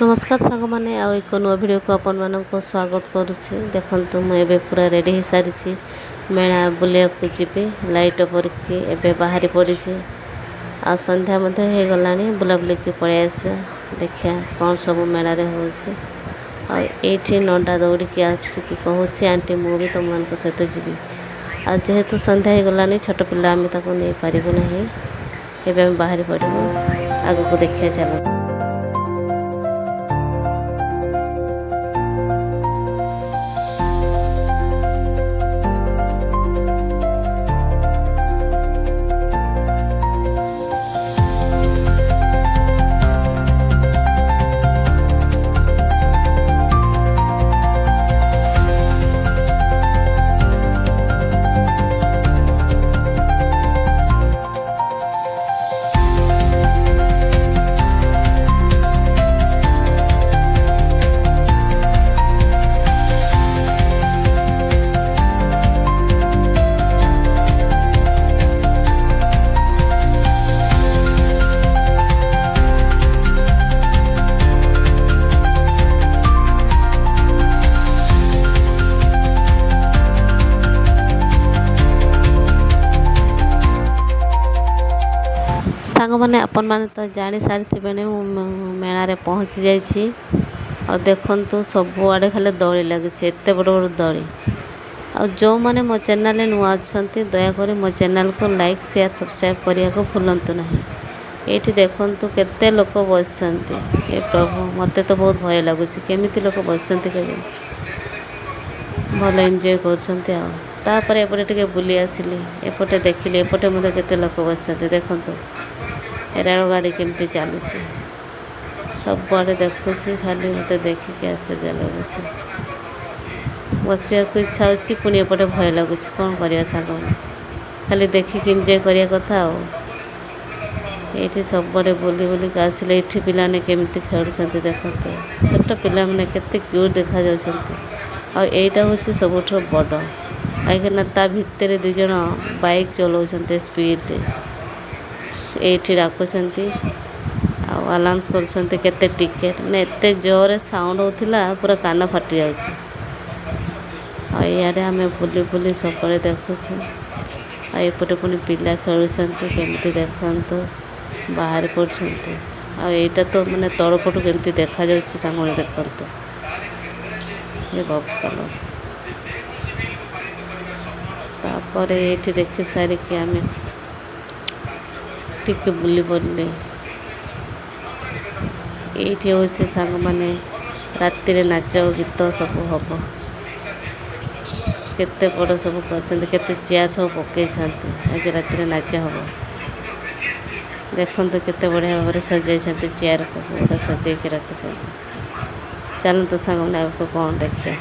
नमस्कार सांग मैंने आउ एक नुआ वीडियो को आपण मानक स्वागत करुच्चे। देखु मुझे पूरा रेडी हो सारी मेला बुलिया जीवी लाइट परिकी एवं बाहरी पड़ी आ संध्या हो गला बुलाबुल की पलि आसा देखिया कौन सब मेल होठी नंडा दौड़ी आसिकी कहूँ आंटी मु भी तुम मान सहित जी आ जेहेतु संध्या हो गला छोट पिला आम नहीं पारू ना एवं बाहरी पड़ू आग को देखिए चलो। सांग मैंने आपण मैंने तो जानी सारी मेला रे पहुँची जाइए और देखु सबुआड़े खाली दौड़ी लगी एत बड़ बड़ दौड़ी आ जो मैंने मो चैनल नुआ अच्छा दयाकोरी मो चैनल को लाइक शेयर सब्सक्राइब करने को भूलु ना। ये देखु केते लोक बस ए प्रभु मत तो बहुत भय लगुच केमी लोक बस भल एंजॉय कर एपटे बुली आसिली एपटे देखिली एपटे मतलब केते लोक बस देखु रेल गाड़ी केमती चलुची सबुआड़े देखुची खाली मत देखिकी आश्चर्य लगुच बसिया इच्छा होची पुणी एपटे भय लगुच कौन करवा सांग खाली देखिकी एंजॉय करने कथा ये सबुआड़े बुली बुलिक आसिले ये पिलाने केमती खेलुंट देखते छोट पिला मैंने केते क्यूट देखा जाटा हूँ सबुठ बड़ कहीं ता भितर दुज बाइक चलाऊँ स्पीड ये डाकुंट आलाउंस करते टिकेट मैंने एत जोरे साउंड होता पूरा कान फाटी जाए आम बुली बुली सब देखुचे आईपटे पुणी पिला खेलुंट केमती देखु बाहर पड़ा तो मैंने तलपटू केमती देखा सांग देखु ये बबल तापर ये देखी सारिकी आम टिके बुली पड़े ये हूँ सांग मैंने राति नाच गीत सब हम केते बड़ सब कर चेयर सब पकई आज राति नाच हम देखते केते बढ़िया भाव सजाई चेयर को पूरा सजाई रखी चलते सांग मैंने आपको कौन देखिए।